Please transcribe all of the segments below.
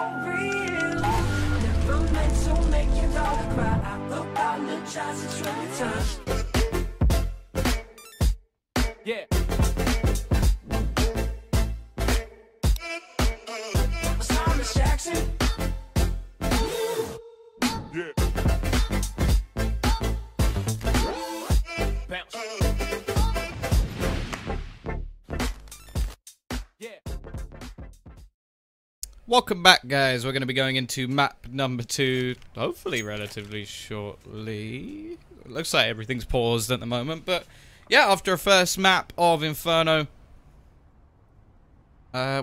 for real. Never meant to make your daughter cry. I apologize a trillion times. Yeah. Thomas Jackson. Yeah. Bounce. Yeah. Welcome back, guys. We're going to be going into map number 2, hopefully relatively shortly. Looks like everything's paused at the moment, but yeah, after a first map of Inferno,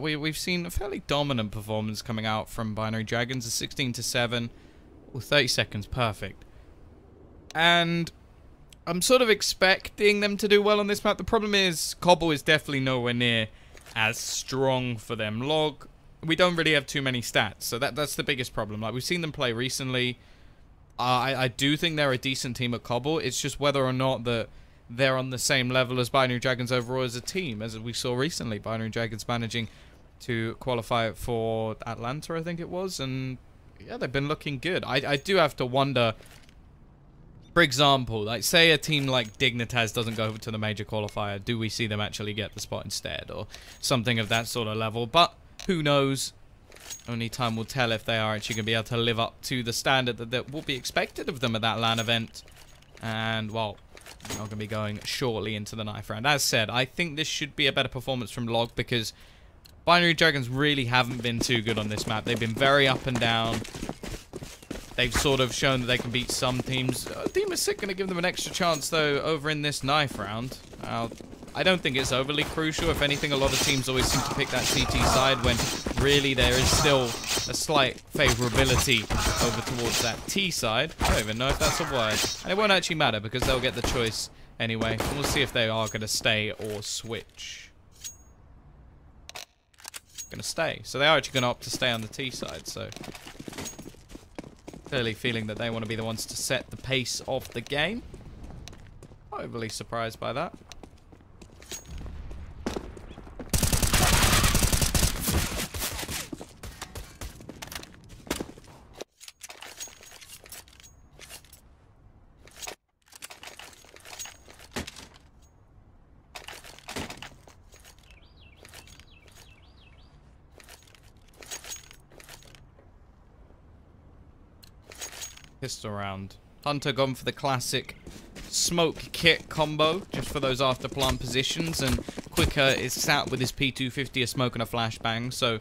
we've seen a fairly dominant performance coming out from Binary Dragons, a 16-7, or 30 seconds, perfect. And I'm sort of expecting them to do well on this map. The problem is, Cobble is definitely nowhere near as strong for them. Log, we don't really have too many stats, so that's the biggest problem. Like, we've seen them play recently. I do think they're a decent team at Cobble. It's just whether or not that they're on the same level as Binary Dragons overall as a team, as we saw recently. Binary Dragons managing to qualify for Atlanta, I think it was, and yeah, they've been looking good. I do have to wonder, for example, like say a team like Dignitas doesn't go over to the major qualifier, do we see them actually get the spot instead, or something of that sort of level? But who knows? Only time will tell if they are actually going to be able to live up to the standard that will be expected of them at that LAN event. And, well, we're not going to be going shortly into the knife round. As said, I think this should be a better performance from Log, because Binary Dragons really haven't been too good on this map. They've been very up and down. They've sort of shown that they can beat some teams. Team is sick, going to give them an extra chance, though, over in this knife round. I don't think it's overly crucial. If anything, a lot of teams always seem to pick that CT side when really there is still a slight favorability over towards that T side. I don't even know if that's a word. And it won't actually matter because they'll get the choice anyway. And we'll see if they are going to stay or switch. Going to stay. So they are actually going to opt to stay on the T side. So clearly feeling that they want to be the ones to set the pace of the game. Not overly surprised by that. Pistol round. Hunter gone for the classic smoke kit combo, just for those after plant positions, and Quicker is sat with his P250, a smoke and a flashbang, so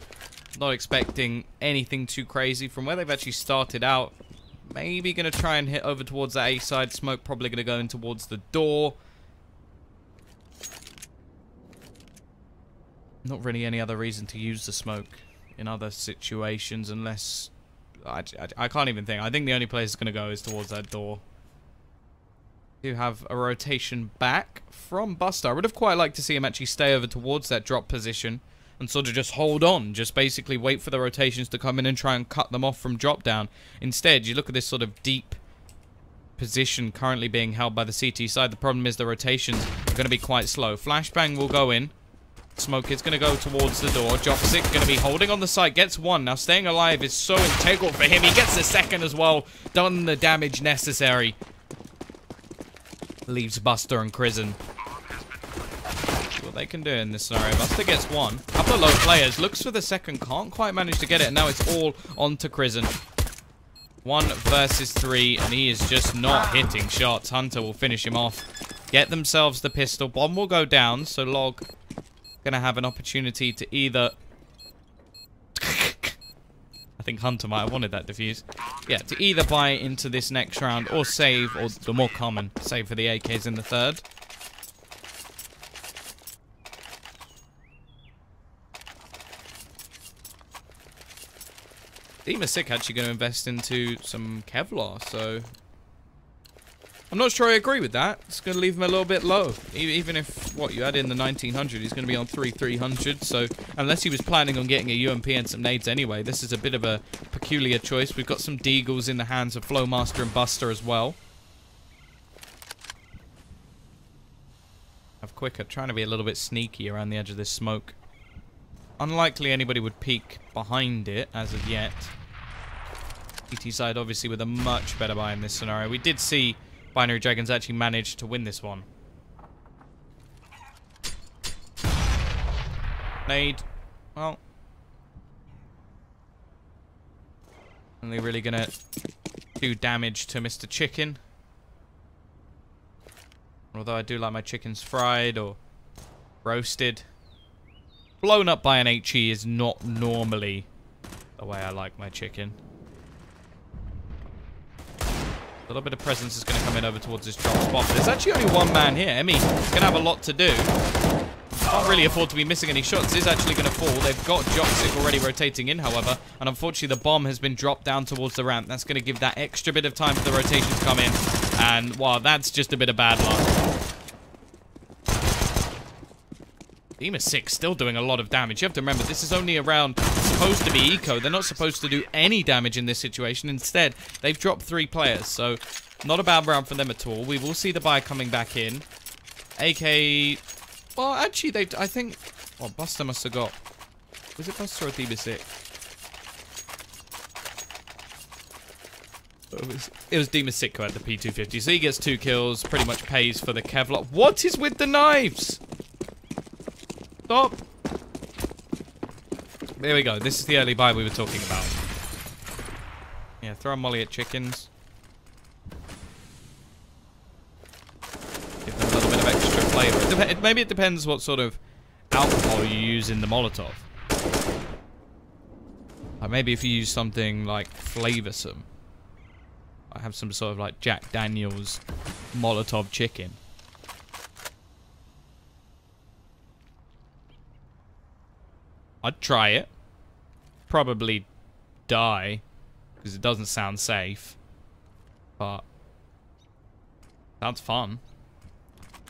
not expecting anything too crazy from where they've actually started out. Maybe going to try and hit over towards that A side. Smoke probably going to go in towards the door. Not really any other reason to use the smoke in other situations unless... I can't even think. I think the only place it's going to go is towards that door. Do have a rotation back from Buster. I would have quite liked to see him actually stay over towards that drop position and sort of just hold on. Just basically wait for the rotations to come in and try and cut them off from drop down. Instead, you look at this sort of deep position currently being held by the CT side. The problem is the rotations are going to be quite slow. Flashbang will go in. Smoke is going to go towards the door. Jopsic going to be holding on the site. Gets one. Now staying alive is so integral for him. He gets the second as well. Done the damage necessary. Leaves Buster and Crizzen. See what they can do in this scenario. Buster gets one. Couple of low players. Looks for the second. Can't quite manage to get it. And now it's all on to Crizzen. 1 versus 3. And he is just not hitting shots. Hunter will finish him off. Get themselves the pistol. Bomb will go down. So Log... gonna have an opportunity to either I think Hunter might have wanted that defuse. Yeah, to either buy into this next round or save, or the more common, save for the AKs in the third. Team is sick actually going to invest into some Kevlar, so I'm not sure I agree with that. It's going to leave him a little bit low. Even if, what, you add in the 1900, he's going to be on 300. So, unless he was planning on getting a UMP and some nades anyway, this is a bit of a peculiar choice. We've got some Deagles in the hands of Flowmaster and Buster as well. Have Quicker trying to be a little bit sneaky around the edge of this smoke. Unlikely anybody would peek behind it as of yet. ET side obviously with a much better buy in this scenario. We did see Binary Dragons actually manage to win this one. Nade. Well. Only really gonna do damage to Mr. Chicken. Although I do like my chickens fried or roasted. Blown up by an HE is not normally the way I like my chicken. A little bit of presence is going to come in over towards this drop spot. But there's actually only one man here. Emmy is going to have a lot to do. Can't really afford to be missing any shots. Is actually going to fall. They've got Joxic already rotating in, however. And unfortunately, the bomb has been dropped down towards the ramp. That's going to give that extra bit of time for the rotation to come in. And, wow, that's just a bit of bad luck. Demon 6 still doing a lot of damage. You have to remember, this is only a round supposed to be eco. They're not supposed to do any damage in this situation. Instead, they've dropped 3 players. So, not a bad round for them at all. We will see the buy coming back in. AK... Well, actually, I think... Oh, Buster must have got... Was it Buster or Demon 6? It was Demon 6 who had the P250. So he gets 2 kills. Pretty much pays for the Kevlar. What is with the knives? Stop. There we go. This is the early buy we were talking about. Yeah, throw a molly at chickens. Give them a little bit of extra flavor. Maybe it depends what sort of alcohol you use in the Molotov. Like maybe if you use something like flavorsome. I have some sort of like Jack Daniels Molotov chicken. I'd try it. Probably die. Because it doesn't sound safe. But sounds fun.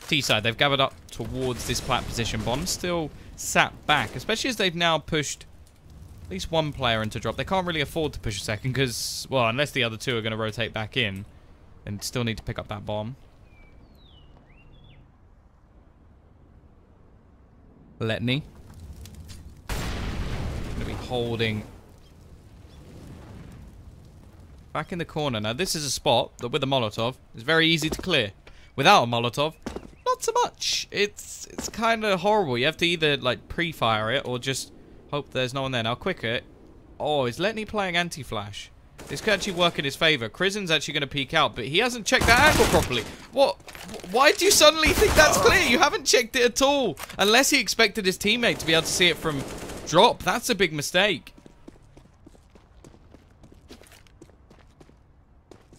T-side, they've gathered up towards this plat position. Bomb still sat back. Especially as they've now pushed at least one player into drop. They can't really afford to push a second. Because, well, unless the other 2 are going to rotate back in. And still need to pick up that bomb. Letney. Going to be holding back in the corner. Now this is a spot that with a Molotov is very easy to clear. Without a Molotov, not so much. It's kind of horrible. You have to either like pre-fire it or just hope there's no one there. Now quicker. Oh, is Letney playing anti-flash? This could actually work in his favor. Krizen's actually going to peek out, but he hasn't checked that angle properly. What? Why do you suddenly think that's clear? You haven't checked it at all. Unless he expected his teammate to be able to see it from drop. That's a big mistake.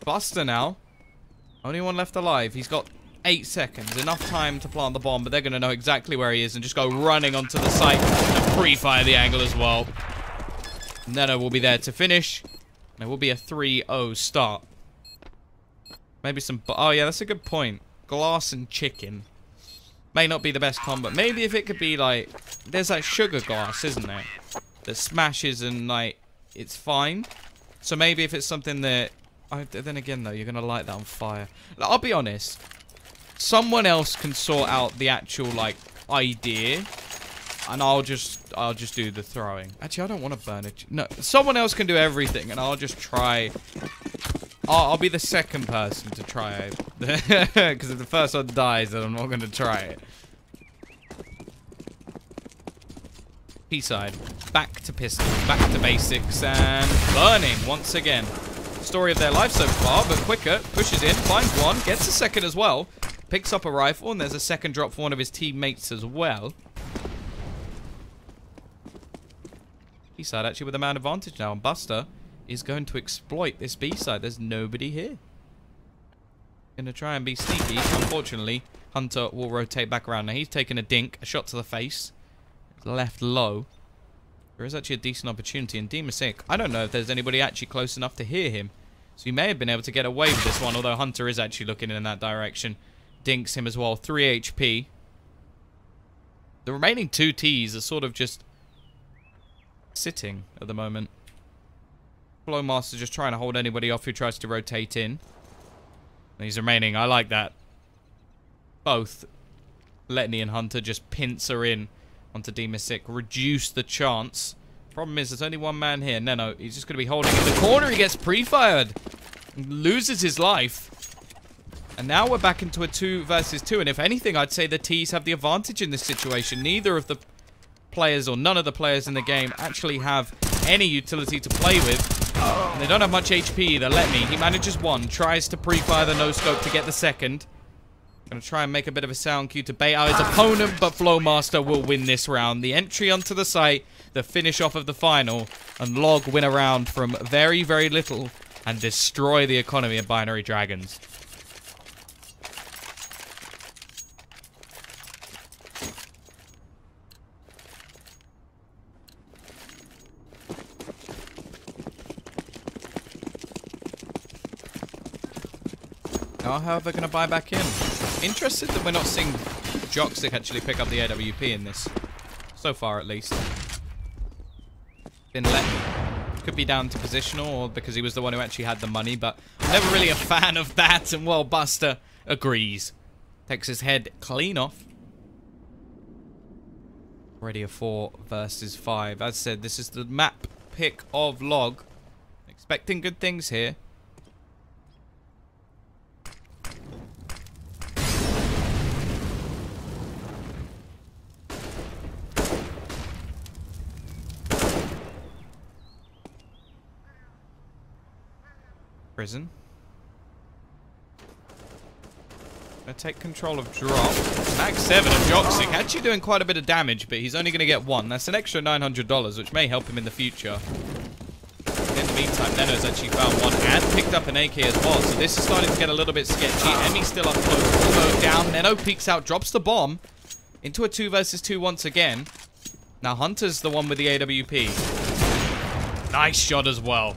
Buster now. Only one left alive. He's got 8 seconds. Enough time to plant the bomb, but they're going to know exactly where he is and just go running onto the site and pre-fire the angle as well. Neno will be there to finish. And it will be a 3-0 start. Maybe some... Oh, yeah, that's a good point. Glass and chicken. May not be the best combo. Maybe if it could be like... There's that sugar glass, isn't there? That smashes and like... It's fine. So maybe if it's something that... then again though, you're going to light that on fire. I'll be honest. Someone else can sort out the actual like idea. And I'll just do the throwing. Actually, I don't want to burn it. No, someone else can do everything and I'll just try... I'll be the second person to try it. Because if the first one dies, then I'm not going to try it. P-side. Back to pistols. Back to basics. And burning once again. Story of their life so far, but quicker. Pushes in. Finds one. Gets a second as well. Picks up a rifle. And there's a second drop for one of his teammates as well. P-side actually with a man advantage now. And Buster is going to exploit this B-side. There's nobody here. Gonna try and be sneaky. Unfortunately, Hunter will rotate back around. Now he's taken a dink, a shot to the face. Left low. There is actually a decent opportunity. And Demasic, I don't know if there's anybody actually close enough to hear him. So he may have been able to get away with this one, although Hunter is actually looking in that direction. Dinks him as well. 3 HP. The remaining 2 Ts are sort of just sitting at the moment. Flowmaster just trying to hold anybody off who tries to rotate in. And he's remaining. I like that. Both Letney and Hunter just pincer in onto Demasic. Reduce the chance. Problem is, there's only one man here. No, he's just going to be holding in the corner. He gets pre-fired. Loses his life. And now we're back into a 2 versus 2. And if anything, I'd say the T's have the advantage in this situation. Neither of the players, or none of the players in the game, actually have any utility to play with. And they don't have much HP either. Let me. He manages one. Tries to pre-fire the no-scope to get the second. Gonna try and make a bit of a sound cue to bait out his opponent, but Flowmaster will win this round. The entry onto the site, the finish off of the final, and Log win a round from very, very little and destroy the economy of Binary Dragons. Now, however, going to buy back in. Interested that we're not seeing Joxic actually pick up the AWP in this. So far, at least. Been let. Could be down to positional, or because he was the one who actually had the money, but I'm never really a fan of that, and well, Buster agrees. Takes his head clean off. Already a 4 versus 5. As said, this is the map pick of Log. Expecting good things here. Prison. Gonna take control of drop. Max 7 of Joxic. Actually doing quite a bit of damage, but he's only gonna get 1. That's an extra $900, which may help him in the future. In the meantime, Neno's actually found one and picked up an AK as well. So this is starting to get a little bit sketchy. Emmy's still up close. Elbow down. Neno peeks out, drops the bomb. Into a 2 versus 2 once again. Now Hunter's the one with the AWP. Nice shot as well.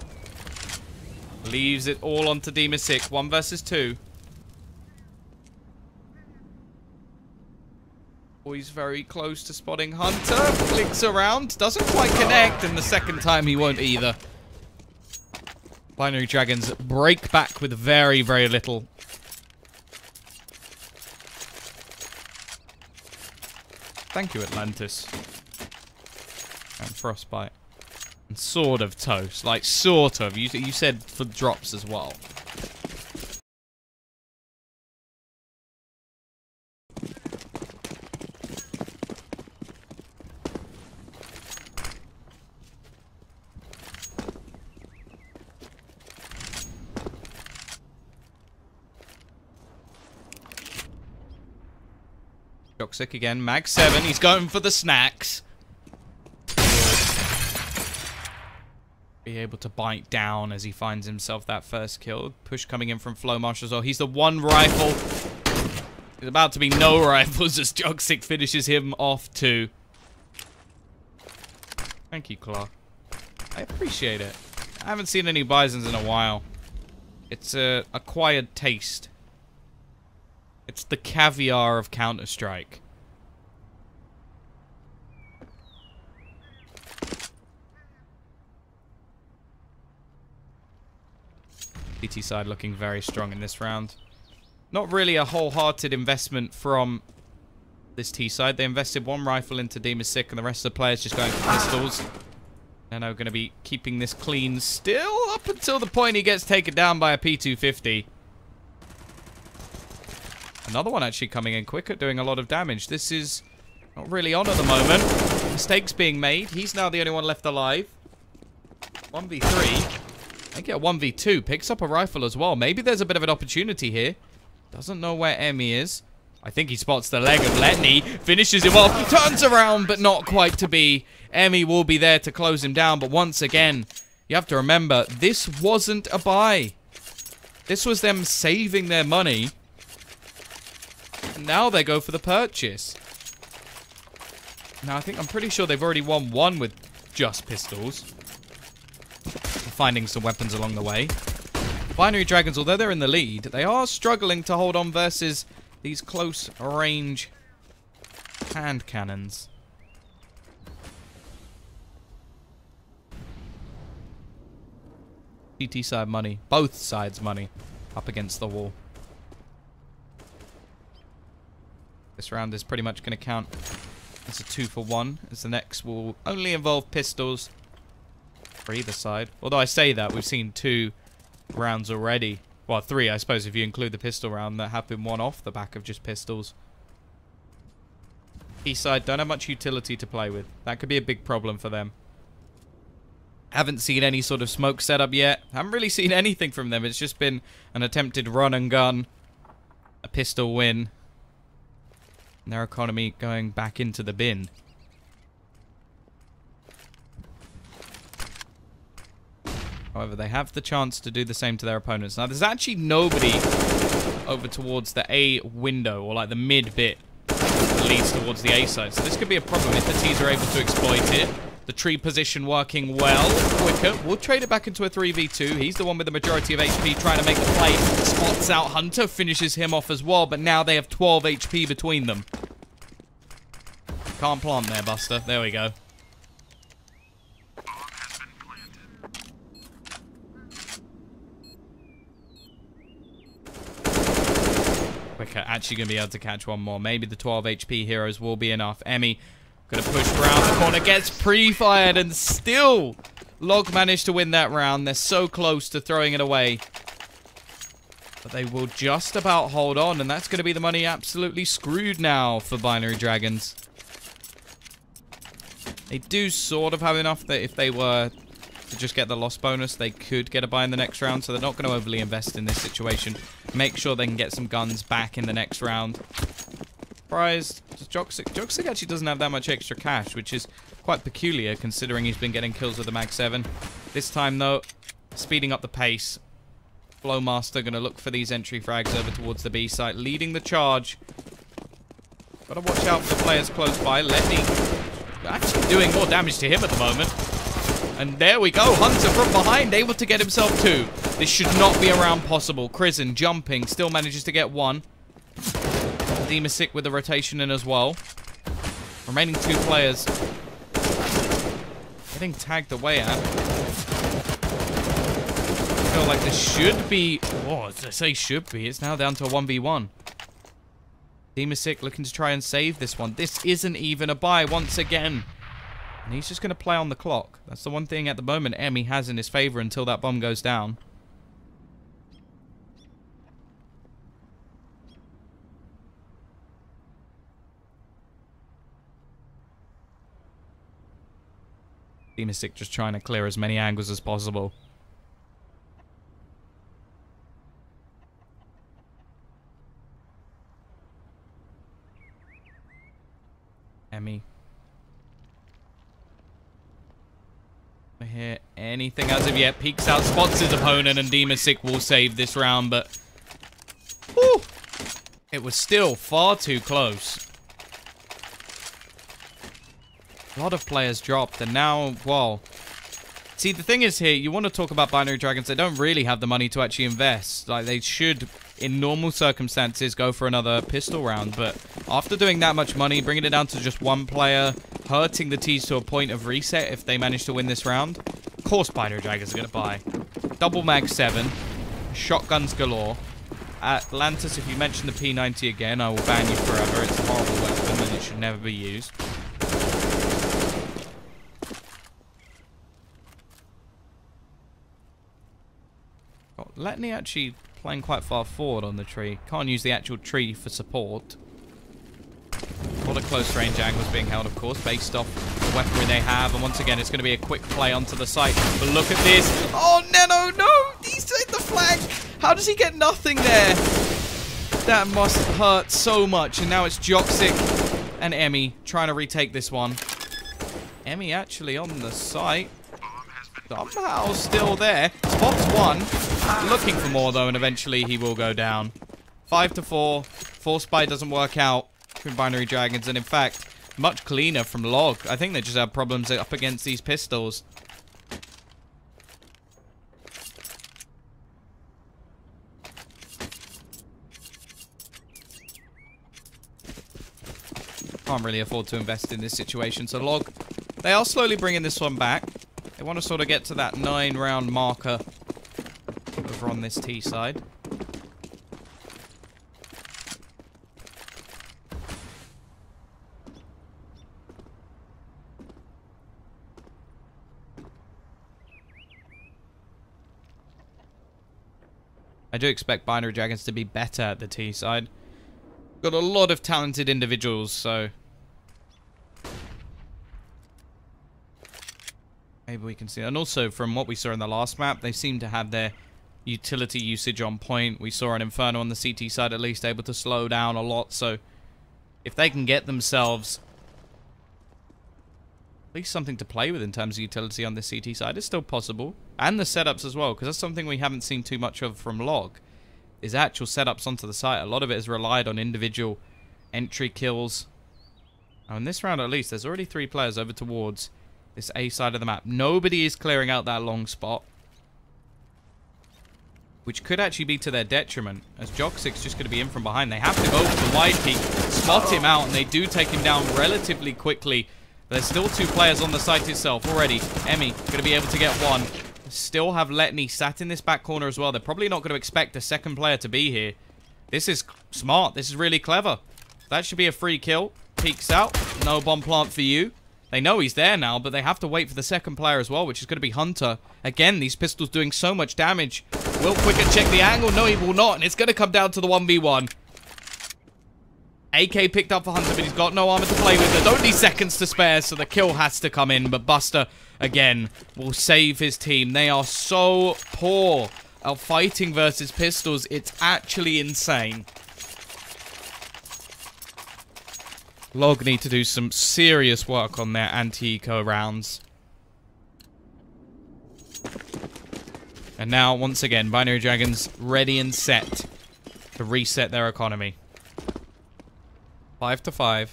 Leaves it all onto Demasic. 1 versus 2. Oh, he's very close to spotting Hunter. Flicks around. Doesn't quite connect. And the second time he won't either. Binary Dragons break back with very, very little. Thank you, Atlantis. And Frostbite. And sort of toast. Like, sort of. You said for drops as well. Joxic again. Mag 7. He's going for the snacks. Be able to bite down as he finds himself that first kill. Push coming in from Flowmaster as well. He's the one rifle. There's about to be no rifles as Joxic finishes him off too. Thank you, Claw. I appreciate it. I haven't seen any Bisons in a while. It's a acquired taste. It's the caviar of Counter-Strike. CT side looking very strong in this round. Not really a wholehearted investment from this T side. They invested 1 rifle into Demasic and the rest of the players just going for pistols. Neno going to be keeping this clean still up until the point he gets taken down by a P250. Another one actually coming in quicker, doing a lot of damage. This is not really on at the moment. Mistakes being made. He's now the only one left alive. 1v3. I get a 1v2. Picks up a rifle as well. Maybe there's a bit of an opportunity here. Doesn't know where Emmy is. I think he spots the leg of Letney. Finishes him off. Turns around, but not quite to be. Emmy will be there to close him down. But once again, you have to remember, this wasn't a buy. This was them saving their money. And now they go for the purchase. Now, I'm pretty sure they've already won 1 with just pistols. Finding some weapons along the way. Binary Dragons, although they're in the lead, they are struggling to hold on versus these close range hand cannons. GT side money, both sides money, up against the wall. This round is pretty much going to count That's a 2-for-1, as the next will only involve pistols for either side. Although I say that, we've seen 2 rounds already. Well, 3, I suppose, if you include the pistol round that have been won off the back of just pistols. East side don't have much utility to play with. That could be a big problem for them. Haven't seen any sort of smoke setup yet. Haven't really seen anything from them. It's just been an attempted run and gun. A pistol win. And their economy going back into the bin. However, they have the chance to do the same to their opponents. Now, there's actually nobody over towards the A window, or like the mid bit that leads towards the A side. So this could be a problem if the T's are able to exploit it. The tree position working well. Quicker. We'll trade it back into a 3v2. He's the one with the majority of HP trying to make the play. Spots out Hunter, finishes him off as well, but now they have 12 HP between them. Can't plant there, Buster. There we go. Quicker actually going to be able to catch one more. Maybe the 12 HP heroes will be enough. Emmy going to push around the corner, gets pre-fired, and still Log managed to win that round. They're so close to throwing it away. But they will just about hold on, and that's going to be the money absolutely screwed now for Binary Dragons. They do sort of have enough that if they were to just get the loss bonus, they could get a buy in the next round, so they're not going to overly invest in this situation. Make sure they can get some guns back in the next round. Surprised. Joxic actually doesn't have that much extra cash, which is quite peculiar considering he's been getting kills with the Mag 7. This time, though, speeding up the pace. Flowmaster going to look for these entry frags over towards the B site, leading the charge. Got to watch out for the players close by. Letty actually doing more damage to him at the moment. And there we go. Hunter from behind, able to get himself 2. This should not be a round possible. Crizzen jumping, still manages to get 1. Demasic with the rotation in as well. Remaining 2 players getting tagged away at. I feel like this should be... Oh, as I say should be. It's now down to a 1v1. Demasic looking to try and save this one. This isn't even a buy once again. And he's just going to play on the clock. That's the one thing at the moment Emmy has in his favor until that bomb goes down. Demasic just trying to clear as many angles as possible. Emmy. I hear anything as of yet. Peeks out, spots his opponent, and Demasic will save this round, but... Whew, it was still far too close. A lot of players dropped, and now, well... See, the thing is here, you want to talk about Binary Dragons, they don't really have the money to actually invest. Like, they should, in normal circumstances, go for another pistol round, but after doing that much money, bringing it down to just 1 player, hurting the T's to a point of reset if they manage to win this round, of course Binary Dragons are going to buy. Double Mag 7, shotguns galore. Atlantis, if you mention the P90 again, I will ban you forever. It's a horrible weapon and it should never be used. Letney actually playing quite far forward on the tree. Can't use the actual tree for support. A lot of close range angles being held, of course, based off the weaponry they have. And once again, it's going to be a quick play onto the site. But look at this. Oh, Neno, no! He's hit the flag. How does he get nothing there? That must hurt so much. And now it's Joxic and Emmy trying to retake this one. Emmy actually on the site. Somehow still there. Spots 1. Looking for more, though, and eventually he will go down. 5-4. Force Spy doesn't work out from Binary Dragons, and in fact, much cleaner from Log. I think they just have problems up against these pistols. Can't really afford to invest in this situation, so Log, they are slowly bringing this one back. They want to sort of get to that 9-round marker over on this T side. I do expect Binary Dragons to be better at the T side. Got a lot of talented individuals, so maybe we can see. And also, from what we saw in the last map, they seem to have their utility usage on point. We saw an Inferno on the CT side at least able to slow down a lot, so if they can get themselves at least something to play with in terms of utility on the CT side, it's still possible. And the setups as well, because that's something we haven't seen too much of from Log, is actual setups onto the site. A lot of it has relied on individual entry kills. Now in this round at least, there's already 3 players over towards this A side of the map. Nobody is clearing out that long spot, which could actually be to their detriment, as Joxic's just going to be in from behind. They have to go for the wide peak, spot him out, and they do take him down relatively quickly. There's still 2 players on the site itself already. Emmy going to be able to get 1. Still have Letney sat in this back corner as well. They're probably not going to expect a second player to be here. This is smart. This is really clever. That should be a free kill. Peeks out. No bomb plant for you. They know he's there now, but they have to wait for the second player as well, which is going to be Hunter. Again, these pistols doing so much damage. Will Quicker check the angle? No, he will not, and it's going to come down to the 1v1. AK picked up for Hunter, but he's got no armor to play with. There's only seconds to spare, so the kill has to come in. But Buster, again, will save his team. They are so poor at fighting versus pistols. It's actually insane. Log need to do some serious work on their anti-eco rounds. And now, once again, Binary Dragons ready and set to reset their economy. 5-5.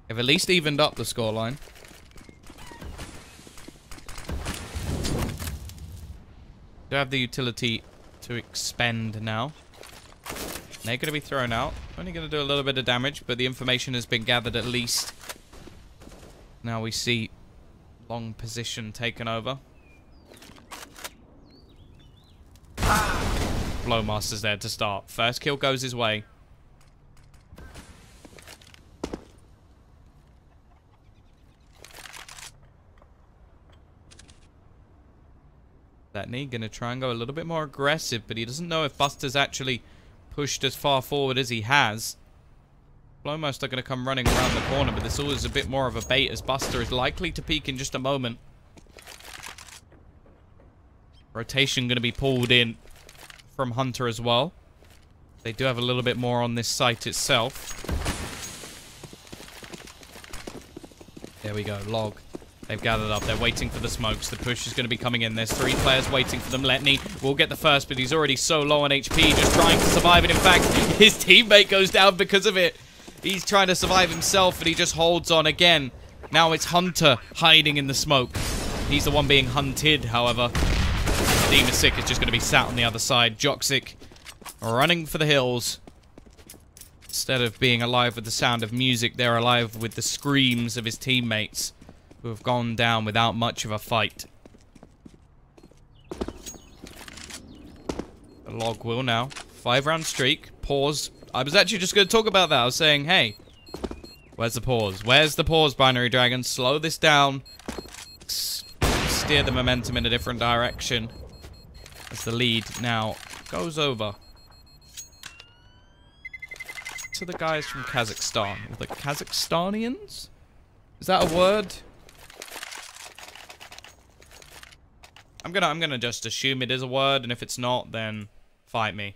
They've at least evened up the scoreline. Do have the utility to expend now. They're going to be thrown out. Only going to do a little bit of damage, but the information has been gathered at least. Now we see long position taken over. Blowmaster's there to start. First kill goes his way. Letney gonna try and go a little bit more aggressive, but he doesn't know if Buster's actually pushed as far forward as he has. Blowmaster gonna come running around the corner, but this all is a bit more of a bait, as Buster is likely to peek in just a moment. Rotation gonna be pulled in from Hunter as well. They do have a little bit more on this site itself. There we go, Log. They've gathered up. They're waiting for the smokes. The push is going to be coming in. There's 3 players waiting for them. Letney will get the first, but he's already so low on HP, just trying to survive it. In fact, his teammate goes down because of it. He's trying to survive himself, but he just holds on again. Now it's Hunter hiding in the smoke. He's the one being hunted, however. Demasic is just going to be sat on the other side. Joxic running for the hills. Instead of being alive with the sound of music, they're alive with the screams of his teammates, who have gone down without much of a fight. The Log will now. 5-round streak. Pause. I was actually just going to talk about that. I was saying, hey, where's the pause? Where's the pause, Binary Dragons? Slow this down. Steer the momentum in a different direction. As the lead now goes over to the guys from Kazakhstan. Or the Kazakhstanians? Is that a word? I'm gonna just assume it is a word, and if it's not, then fight me.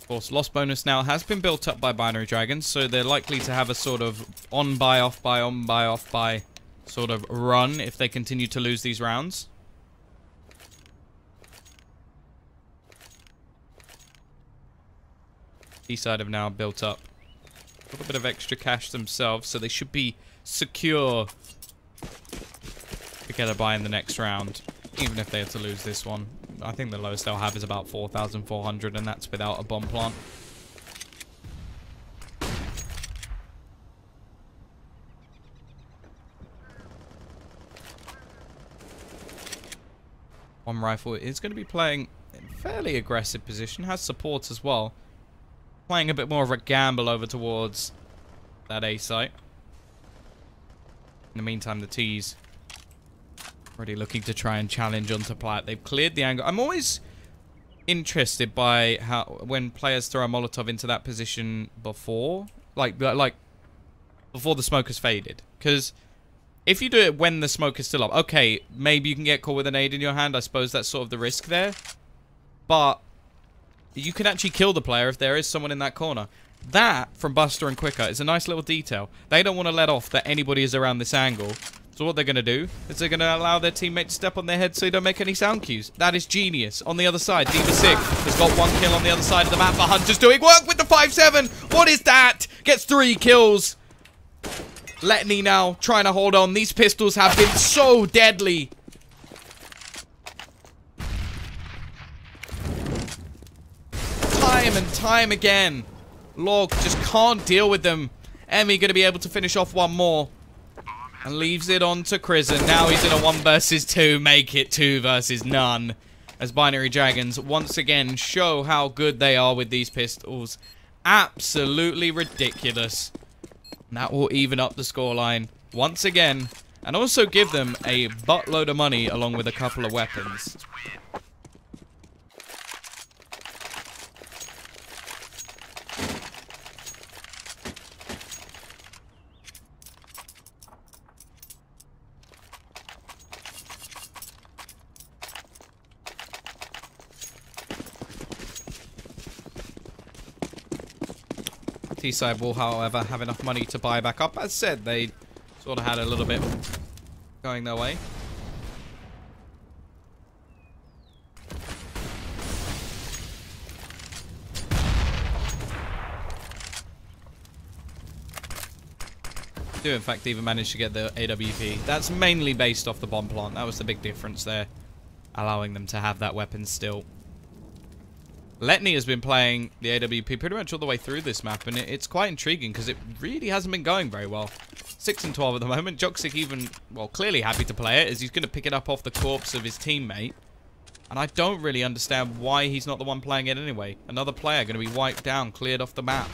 Of course, loss bonus now has been built up by Binary Dragons, so they're likely to have a sort of on-buy, off-buy, on-buy, off-buy sort of run if they continue to lose these rounds. Eastside have now built up a little bit of extra cash themselves, so they should be secure to get a buy in the next round, even if they had to lose this one. I think the lowest they'll have is about 4,400, and that's without a bomb plant. One rifle is going to be playing in fairly aggressive position. Has support as well. Playing a bit more of a gamble over towards that A site. In the meantime, the T's already looking to try and challenge onto plat. They've cleared the angle. I'm always interested by how when players throw a Molotov into that position before, like before the smoke has faded. Because if you do it when the smoke is still up, okay, maybe you can get caught with an aid in your hand. I suppose that's sort of the risk there. But you can actually kill the player if there is someone in that corner. That, from Buster and Quicker, is a nice little detail. They don't want to let off that anybody is around this angle. So what they're going to do is they're going to allow their teammate to step on their head so you don't make any sound cues. That is genius. On the other side, Diva Sick has got 1 kill on the other side of the map. The Hunter's doing work with the 5-7. What is that? Gets 3 kills. Letney now trying to hold on. These pistols have been so deadly. Time and time again. Log just can't deal with them. Emmy going to be able to finish off one more. And leaves it on to Crizzen. Now he's in a 1 versus 2. Make it 2 versus none. As Binary Dragons once again show how good they are with these pistols. Absolutely ridiculous. And that will even up the scoreline once again. And also give them a buttload of money along with a couple of weapons. T-side will, however, have enough money to buy back up. As said, they sort of had a little bit going their way. Do, in fact, even manage to get the AWP. That's mainly based off the bomb plant. That was the big difference there, allowing them to have that weapon still. Letney has been playing the AWP pretty much all the way through this map, and it's quite intriguing because it really hasn't been going very well. 6 and 12 at the moment. Joksic even, well, clearly happy to play it as he's going to pick it up off the corpse of his teammate. And I don't really understand why he's not the one playing it anyway. Another player going to be wiped down, cleared off the map.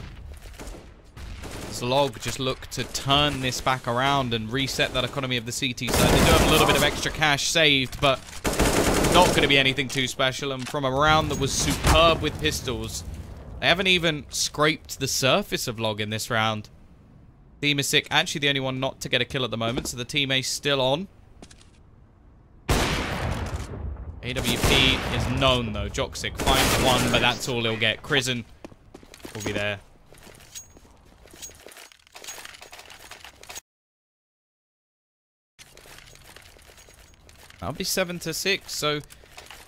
Log just look to turn this back around and reset that economy of the CT side. They do have a little bit of extra cash saved, but not going to be anything too special. And from a round that was superb with pistols, they haven't even scraped the surface of Log in this round. Team is sick, actually the only one not to get a kill at the moment, so the team A's still on. AWP is known though. Joksic finds one, but that's all he'll get. Crizzen will be there. That'll be 7 to 6, so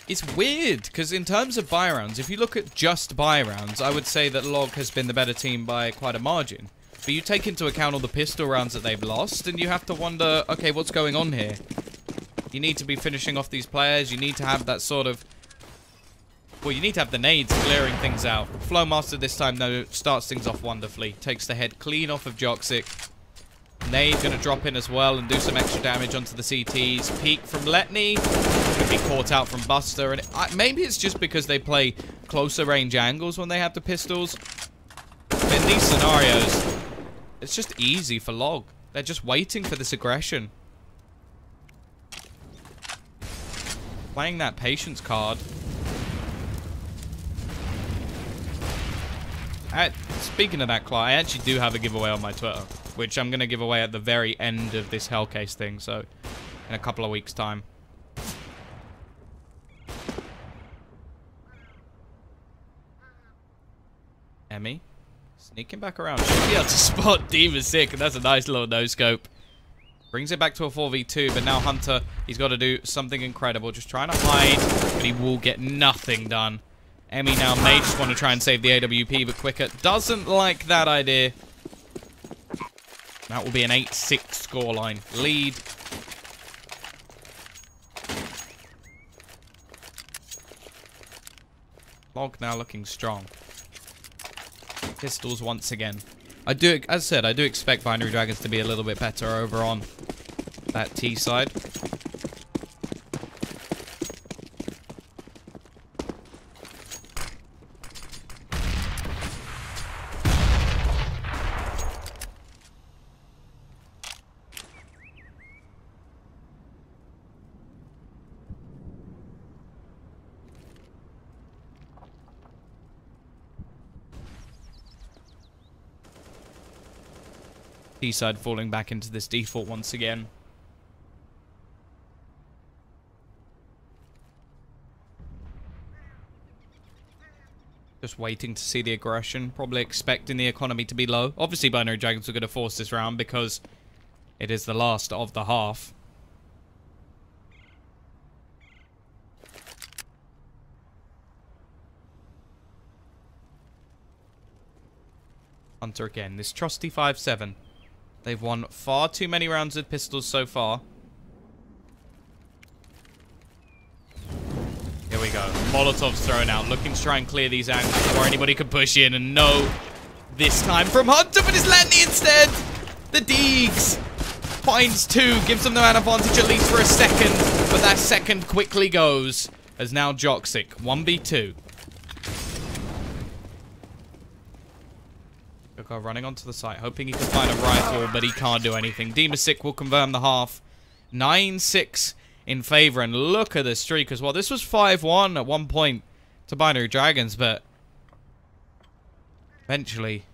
it's weird, because in terms of buy rounds, if you look at just buy rounds, I would say that Log has been the better team by quite a margin. But you take into account all the pistol rounds that they've lost, and you have to wonder, okay, what's going on here? You need to be finishing off these players, you need to have that sort of... Well, you need to have the nades clearing things out. Flowmaster this time, though, starts things off wonderfully. Takes the head clean off of Joksic. Nade going to drop in as well and do some extra damage onto the CTs. Peek from Letney. Going to be caught out from Buster. And maybe it's just because they play closer range angles when they have the pistols. But in these scenarios, it's just easy for Log. They're just waiting for this aggression. Playing that patience card. Speaking of that, Clark, I actually do have a giveaway on my Twitter, which I'm going to give away at the very end of this Hellcase thing, so in a couple of weeks' time. Emmy, sneaking back around. Should be able to spot Diva Sick, and that's a nice little no-scope. Brings it back to a 4v2, but now Hunter, he's got to do something incredible. Just trying to hide, but he will get nothing done. Emmy now may just want to try and save the AWP, but Quicker doesn't like that idea. That will be an 8-6 scoreline lead. Log now looking strong. Pistols once again. As I said, I do expect Binary Dragons to be a little bit better over on that T side. T-side falling back into this default once again. Just waiting to see the aggression. Probably expecting the economy to be low. Obviously, Binary Dragons are going to force this round because it is the last of the half. Hunter again. This trusty 5-7. They've won far too many rounds with pistols so far. Here we go. Molotov's thrown out, looking to try and clear these angles before anybody could push in. And no, this time from Hunter, but it's Letney instead. The Deegs finds 2, gives them the man advantage at least for a second. But that second quickly goes as now Joxic, 1v2. Yoko running onto the site, hoping he can find a rifle, but he can't do anything. Demasic will confirm the half. 9-6 in favor, and look at the streak as well. This was 5-1 at one point to Binary Dragons, but eventually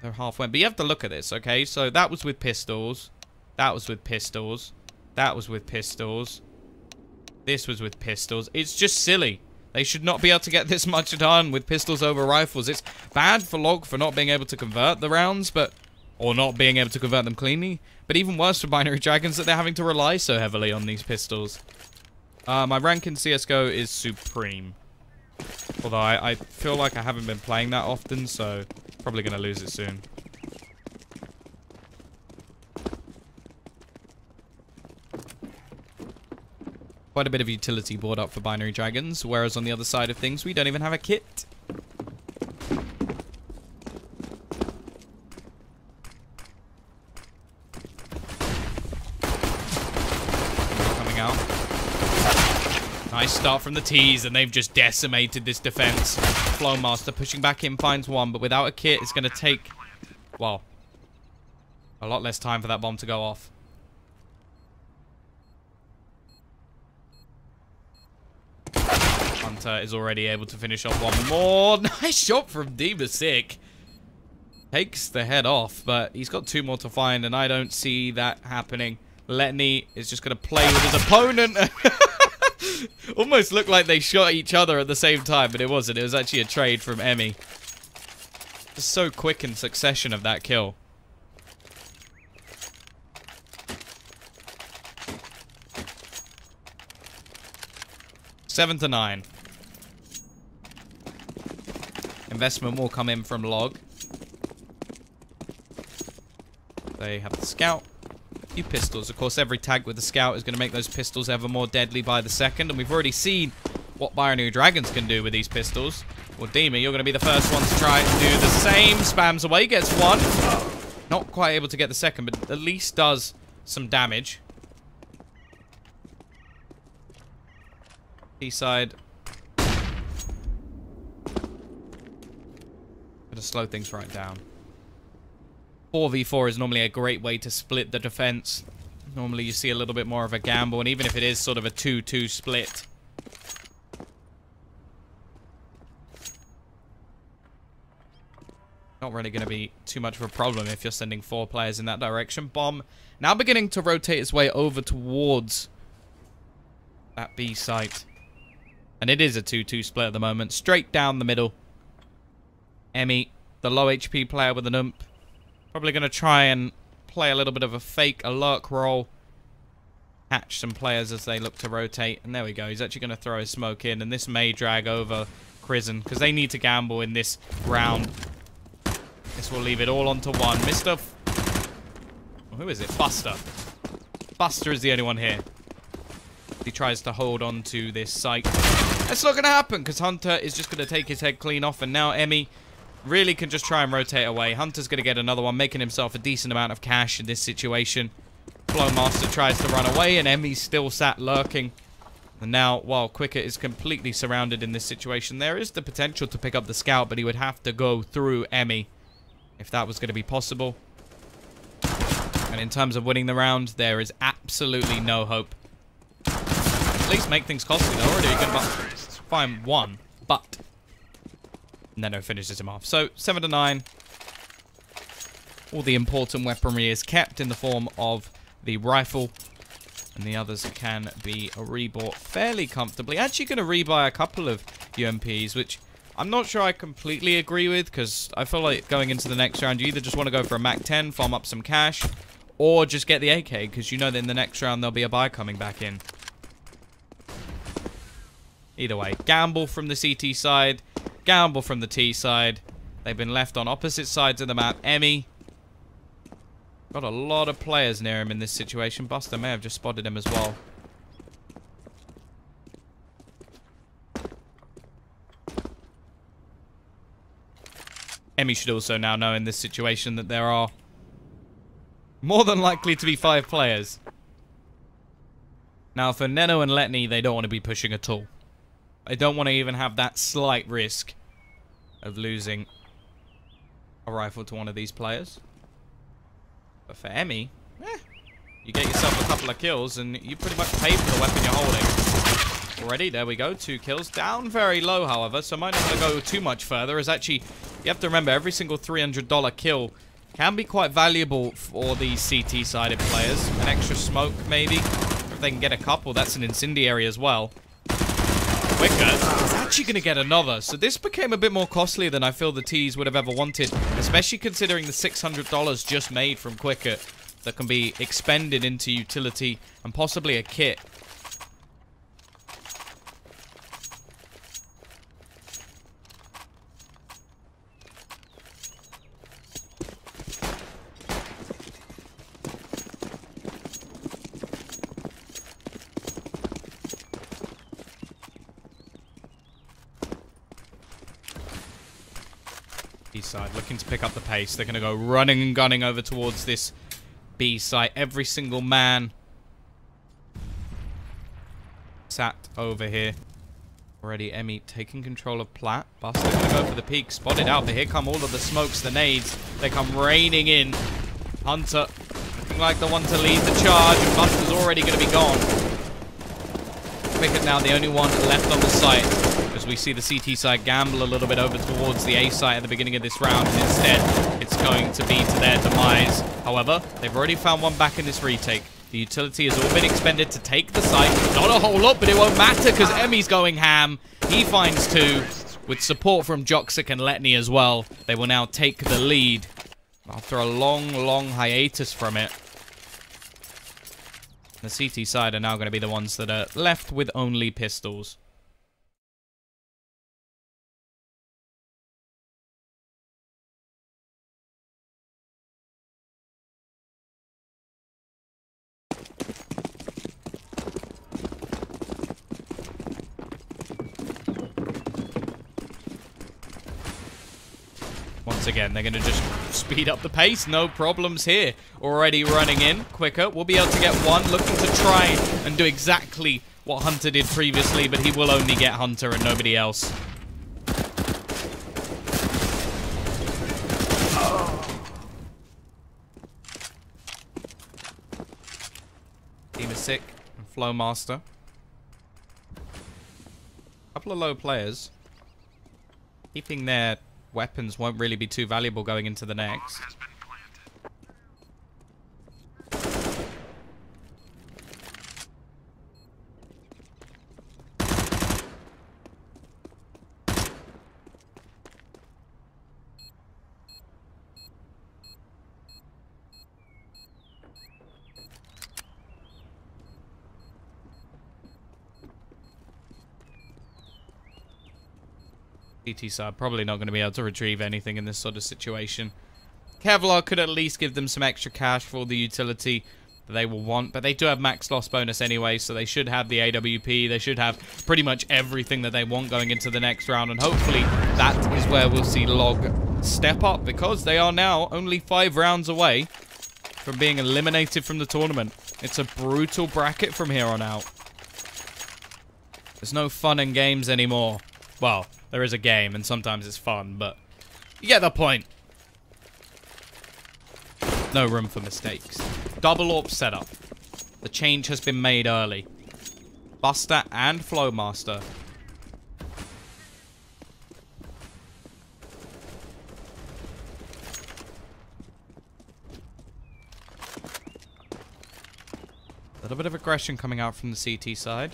their half went. But you have to look at this, okay? So that was with pistols. That was with pistols. That was with pistols. This was with pistols. It's just silly. They should not be able to get this much done with pistols over rifles. It's bad for Log for not being able to convert the rounds, but or not being able to convert them cleanly. But even worse for Binary Dragons that they're having to rely so heavily on these pistols. My rank in CSGO is Supreme. Although I feel like I haven't been playing that often, so probably going to lose it soon. Quite a bit of utility brought up for Binary Dragons, whereas on the other side of things, we don't even have a kit. Coming out. Nice start from the T's, and they've just decimated this defense. Flowmaster pushing back in, finds 1, but without a kit, it's going to take, well, a lot less time for that bomb to go off. Hunter is already able to finish off 1 more. Nice shot from Demasic. Takes the head off, but he's got 2 more to find, and I don't see that happening. Letney is just going to play with his opponent. Almost looked like they shot each other at the same time, but it wasn't. It was actually a trade from Emmy. Just so quick in succession of that kill. Seven to 9. Investment will come in from Log. They have the scout. A few pistols. Of course, every tag with the scout is going to make those pistols ever more deadly by the second. And we've already seen what Binary Dragons can do with these pistols. Well, Demi, you're going to be the first one to try and do the same. Spams away, gets 1. Not quite able to get the second, but at least does some damage. East-side. Gonna slow things right down. 4v4 is normally a great way to split the defense. Normally you see a little bit more of a gamble, and even if it is sort of a 2-2 split. Not really going to be too much of a problem if you're sending 4 players in that direction. Bomb now beginning to rotate its way over towards that B site. And it is a 2-2 split at the moment. Straight down the middle. Emmy, the low HP player with an ump. Probably going to try and play a little bit of a fake, a lurk roll. Catch some players as they look to rotate. And there we go. He's actually going to throw his smoke in. And this may drag over Prison, because they need to gamble in this round. This will leave it all onto 1. Mr. Who is it? Buster. Buster is the only one here. He tries to hold on to this site. That's not going to happen, because Hunter is just going to take his head clean off. And now Emmy really can just try and rotate away. Hunter's going to get another one, making himself a decent amount of cash in this situation. Flowmaster tries to run away, and Emmy's still sat lurking. And now, while Quicker is completely surrounded in this situation, there is the potential to pick up the scout, but he would have to go through Emmy if that was going to be possible. And in terms of winning the round, there is absolutely no hope. At least make things costly. They're already going to find 1, but Neno finishes him off. So 7 to 9. All the important weaponry is kept in the form of the rifle, and the others can be rebought fairly comfortably. Actually going to rebuy a couple of UMPs, which I'm not sure I completely agree with, because I feel like going into the next round, you either just want to go for a MAC-10, farm up some cash, or just get the AK, because you know that in the next round there'll be a buy coming back in. Either way, gamble from the CT side, gamble from the T side. They've been left on opposite sides of the map. Emmy got a lot of players near him in this situation. Buster may have just spotted him as well. Emmy should also now know in this situation that there are more than likely to be 5 players. Now, for Neno and Letney, they don't want to be pushing at all. They don't want to even have that slight risk of losing a rifle to one of these players. But for Emmy, you get yourself a couple of kills and you pretty much pay for the weapon you're holding. Already, there we go, 2 kills. Down very low, however, so might not want to go too much further, as actually, you have to remember, every single $300 kill can be quite valuable for these CT-sided players. An extra smoke, maybe. If they can get a couple, that's an incendiary as well. Quicker is actually going to get another. So this became a bit more costly than I feel the T's would have ever wanted, especially considering the $600 just made from Quicker that can be expended into utility and possibly a kit. B side looking to pick up the pace. They're going to go running and gunning over towards this B site. Every single man sat over here. Already Emmy taking control of Platt. Buster going to go for the peak. Spotted out, but here come all of the smokes, the nades. They come raining in. Hunter looking like the one to lead the charge. And Buster's already going to be gone. Quicker now the only one left on the site. As we see the CT side gamble a little bit over towards the A site at the beginning of this round, and instead it's going to be to their demise. However, they've already found one back in this retake. The utility has all been expended to take the site. Not a whole lot, but it won't matter because Emmy's going ham. He finds 2 with support from Joxic and Letney as well. They will now take the lead after a long, long hiatus from it. The CT side are now going to be the ones that are left with only pistols. Once again, they're going to just speed up the pace. No problems here. Already running in quicker. We'll be able to get one. Looking to try and do exactly what Hunter did previously, but he will only get Hunter and nobody else. Team is sick. And Flowmaster. Couple of low players. Keeping their weapons won't really be too valuable going into the next. CT side probably not going to be able to retrieve anything in this sort of situation. Kevlar could at least give them some extra cash for the utility that they will want, but they do have max loss bonus anyway, so they should have the AWP. They should have pretty much everything that they want going into the next round, and hopefully that is where we'll see Log step up, because they are now only 5 rounds away from being eliminated from the tournament. It's a brutal bracket from here on out. There's no fun and games anymore. Well, there is a game, and sometimes it's fun, but you get the point. No room for mistakes. Double AWP setup. The change has been made early. Buster and Flowmaster. little bit of aggression coming out from the CT side.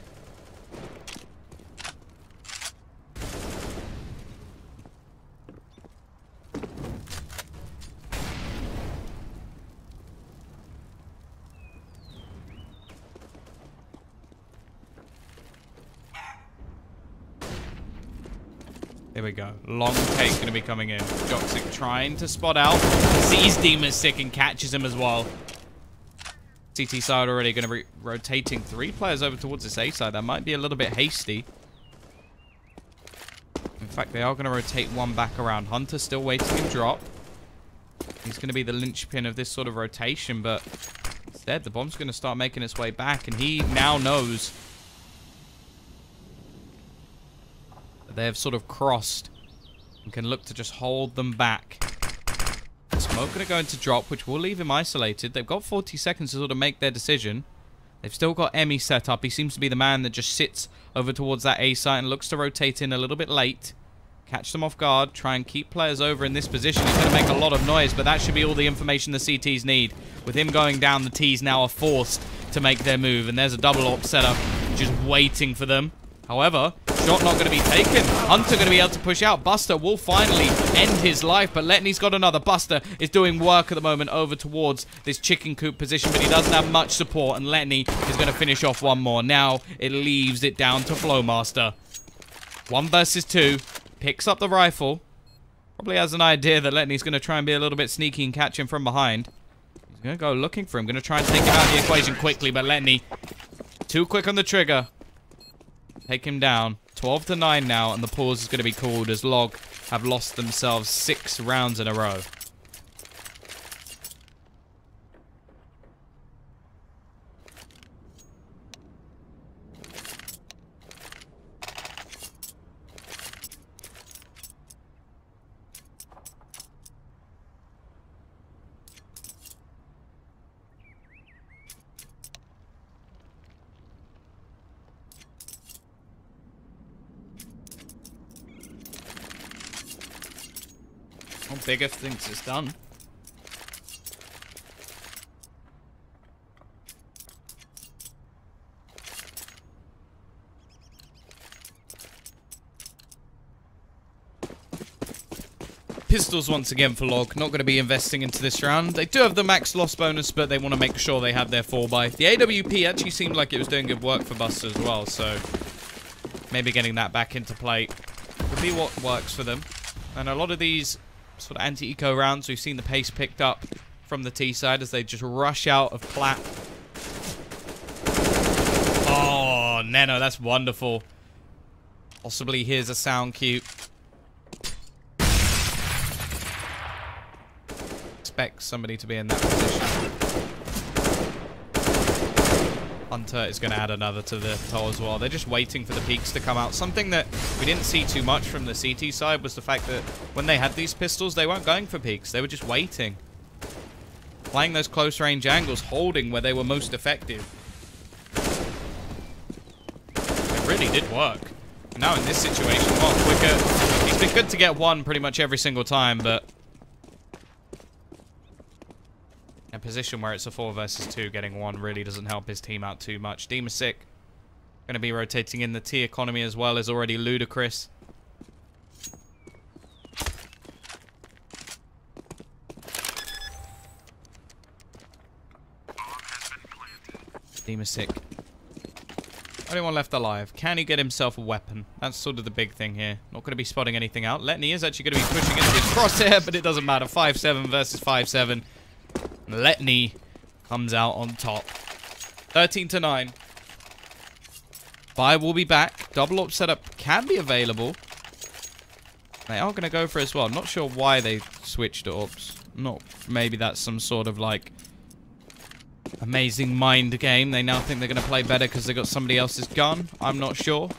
Here we go. Long take going to be coming in. Joxic trying to spot out. Sees Demasick and catches him as well. CT side already going to be rotating 3 players over towards this A side. That might be a little bit hasty. In fact, they are going to rotate 1 back around. Hunter still waiting in drop. He's going to be the linchpin of this sort of rotation, but instead the bomb's going to start making its way back, and he now knows they have sort of crossed and can look to just hold them back. Smoke going to go into drop, which will leave him isolated. They've got 40 seconds to sort of make their decision. They've still got Emmy set up. He seems to be the man that just sits over towards that A site and looks to rotate in a little bit late. Catch them off guard. Try and keep players over in this position. He's going to make a lot of noise, but that should be all the information the CTs need. With him going down, the Ts now are forced to make their move. And there's a double op setup just waiting for them. However, shot not going to be taken. Hunter going to be able to push out. Buster will finally end his life, but Letney's got another. Buster is doing work at the moment over towards this chicken coop position, but he doesn't have much support, and Letney is going to finish off one more. Now it leaves it down to Flowmaster. 1 versus 2. Picks up the rifle. Probably has an idea that Letney's going to try and be a little bit sneaky and catch him from behind. He's going to go looking for him. Going to try and take him out of the equation quickly, but Letney too quick on the trigger. Take him down. 12-9 now, and the pause is going to be called as Log have lost themselves 6 rounds in a row. Well, Bigger thinks it's done. Pistols once again for Log. Not going to be investing into this round. They do have the max loss bonus, but they want to make sure they have their 4x. The AWP actually seemed like it was doing good work for Buster as well, so maybe getting that back into play could be what works for them. And a lot of these sort of anti-eco rounds, we've seen the pace picked up from the T side as they just rush out of plat. Oh, Neno, that's wonderful. Possibly here's a sound cue. Expect somebody to be in that position. Hunter is going to add another to the toll as well. They're just waiting for the peaks to come out. Something that we didn't see too much from the CT side was the fact that when they had these pistols, they weren't going for peaks. They were just waiting. Playing those close range angles, holding where they were most effective. It really did work. Now in this situation, well, quicker. He's been good to get 1 pretty much every single time, but a position where it's a 4 versus 2, getting 1 really doesn't help his team out too much. Demasick going to be rotating in the T economy as well, is already ludicrous. Demasick. Only one left alive. Can he get himself a weapon? That's sort of the big thing here. Not going to be spotting anything out. Letney is actually going to be pushing into his crosshair, but it doesn't matter. 5-7 versus 5-7. Letney comes out on top. 13-9. Buy will be back. Double op setup can be available. They are going to go for it as well. I'm not sure why they switched to ops. Not maybe that's some sort of like amazing mind game. They now think they're going to play better because they got somebody else's gun. I'm not sure.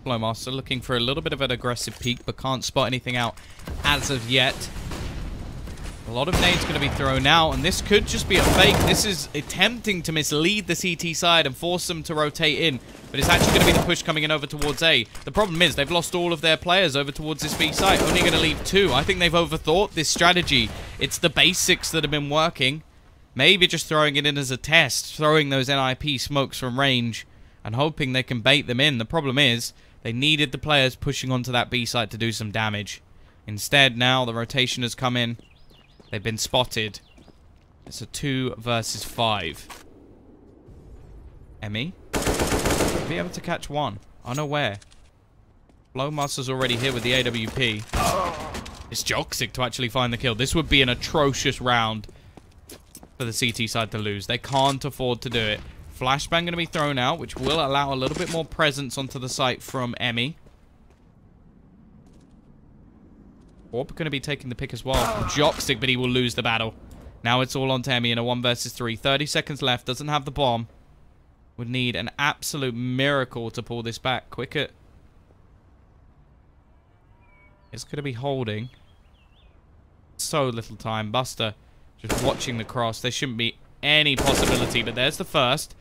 Flowmaster looking for a little bit of an aggressive peek, but can't spot anything out as of yet. A lot of nades going to be thrown out, and this could just be a fake. This is attempting to mislead the CT side and force them to rotate in, but it's actually going to be the push coming in over towards A. The problem is they've lost all of their players over towards this B site, only going to leave 2. I think they've overthought this strategy. It's the basics that have been working. Maybe just throwing it in as a test, throwing those NIP smokes from range, and hoping they can bait them in. The problem is they needed the players pushing onto that B site to do some damage. Instead, now the rotation has come in. They've been spotted. It's a 2 versus 5. Emmy? Be able to catch one. Unaware. Flowmaster's already here with the AWP. It's Joxic to actually find the kill. This would be an atrocious round for the CT side to lose. They can't afford to do it. Flashbang going to be thrown out, which will allow a little bit more presence onto the site from Emmy. Orb going to be taking the pick as well from Joxic, but he will lose the battle. Now it's all on Emmy in a 1 versus 3. 30 seconds left. Doesn't have the bomb. Would need an absolute miracle to pull this back. Quicker. It's going to be holding. So little time. Buster just watching the cross. There shouldn't be any possibility, but there's the first.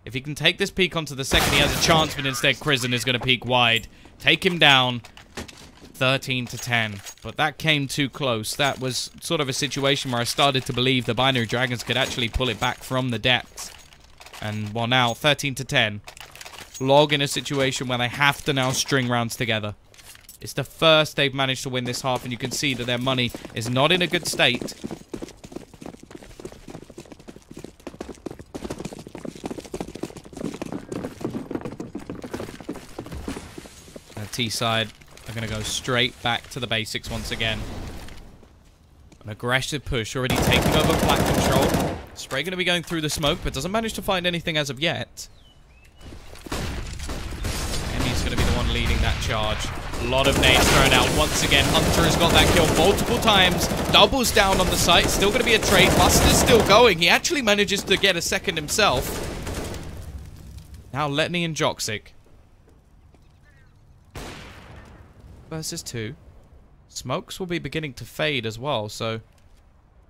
If he can take this peek onto the second, he has a chance, but instead Crizzen is going to peek wide. Take him down. 13-10, but that came too close. That was sort of a situation where I started to believe the Binary Dragons could actually pull it back from the depths. And well, now 13-10. Log in a situation where they have to now string rounds together. It's the first they've managed to win this half, and you can see that their money is not in a good state. The T side are going to go straight back to the basics once again. An aggressive push, already taking over flat control. Spray going to be going through the smoke, but doesn't manage to find anything as of yet. Emmy's going to be the one leading that charge. A lot of nades thrown out. Once again, Hunter has got that kill multiple times. Doubles down on the site. Still going to be a trade. Buster's still going. He actually manages to get a second himself. Now Letney and Joxic. Versus 2. Smokes will be beginning to fade as well, so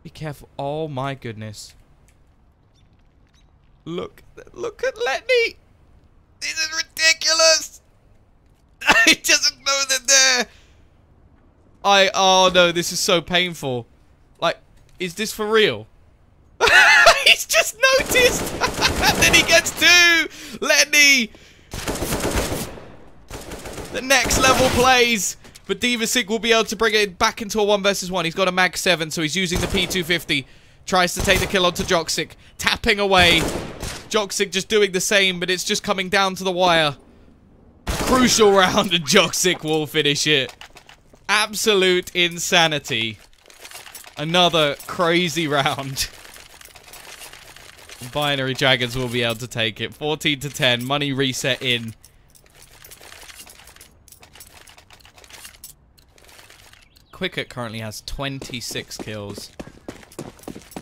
be careful. Oh my goodness. Look at Letney. This is ridiculous. He doesn't know that there. Oh no, this is so painful. Like, is this for real? He's just noticed. And then he gets 2. Letney. The next level plays, but Divasic will be able to bring it back into a 1 versus 1. He's got a mag 7, so he's using the P250. Tries to take the kill onto Joxic, tapping away. Joxic just doing the same, but it's just coming down to the wire. Crucial round, and Joxic will finish it. Absolute insanity. Another crazy round. Binary Dragons will be able to take it. 14-10, money reset in. Quicket currently has 26 kills.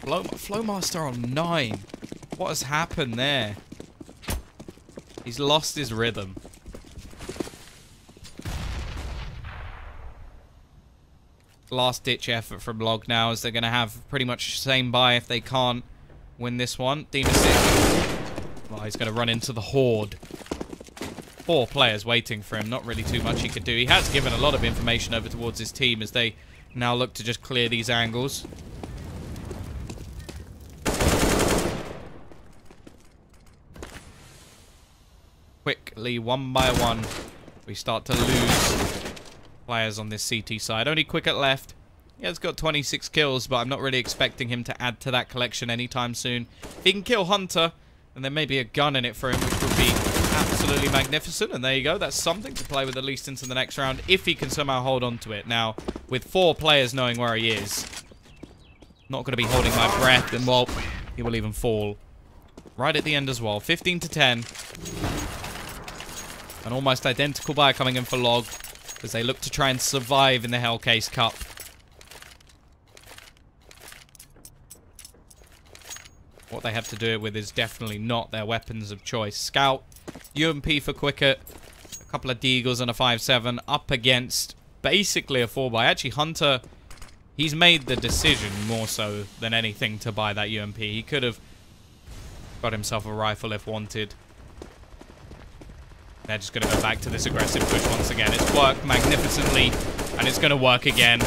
Flowmaster on 9. What has happened there? He's lost his rhythm. Last ditch effort from Log now, as they're going to have pretty much the same buy if they can't win this one. Divasic. Well, he's going to run into the Horde. 4 players waiting for him. Not really too much he could do. He has given a lot of information over towards his team as they now look to just clear these angles. Quickly, 1 by 1, we start to lose players on this CT side. Only Quicket left. He has got 26 kills, but I'm not really expecting him to add to that collection anytime soon. If he can kill Hunter, then there may be a gun in it for him, which would be absolutely magnificent. And there you go. That's something to play with at least into the next round, if he can somehow hold on to it. Now, with 4 players knowing where he is, not going to be holding my breath, and well, he will even fall right at the end as well. 15-10. An almost identical buy coming in for Log as they look to try and survive in the Hellcase Cup. What they have to do it with is definitely not their weapons of choice. Scout, UMP for Quicket, a couple of Deagles and a 5-7 up against basically a 4-buy. Actually, Hunter He's made the decision more so than anything to buy that UMP. He could have got himself a rifle if wanted. They're just going to go back to this aggressive push once again. It's worked magnificently, and it's going to work again.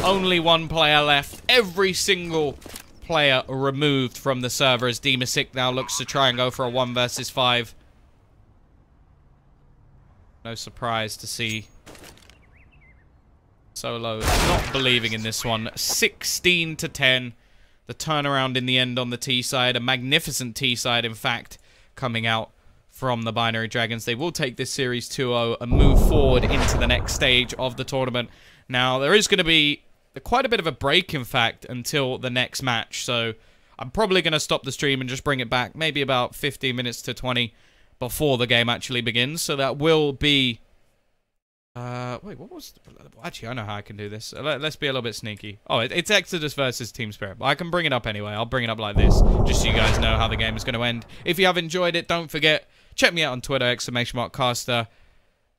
Only one player left. Every single player removed from the server as Demasic now looks to try and go for a 1 versus 5. No surprise to see Solo not believing in this one. 16 to 10. The turnaround in the end on the T side. A magnificent T side, in fact, coming out from the Binary Dragons. They will take this series 2-0 and move forward into the next stage of the tournament. Now, there is going to be quite a bit of a break, in fact, until the next match. So, I'm probably going to stop the stream and just bring it back maybe about 15 minutes to 20 before the game actually begins. So, that will be... wait, what was... Actually, I know how I can do this. Let's be a little bit sneaky. Oh, it's Exodus versus Team Spirit. But I can bring it up anyway. I'll bring it up like this, just so you guys know how the game is going to end. If you have enjoyed it, don't forget... check me out on Twitter, !caster.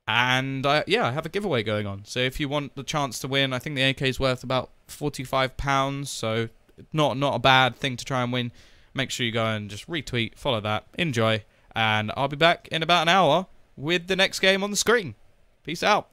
And, yeah, I have a giveaway going on. So if you want the chance to win, I think the AK is worth about £45. So not a bad thing to try and win. Make sure you go and just retweet, follow that, enjoy. And I'll be back in about an hour with the next game on the screen. Peace out.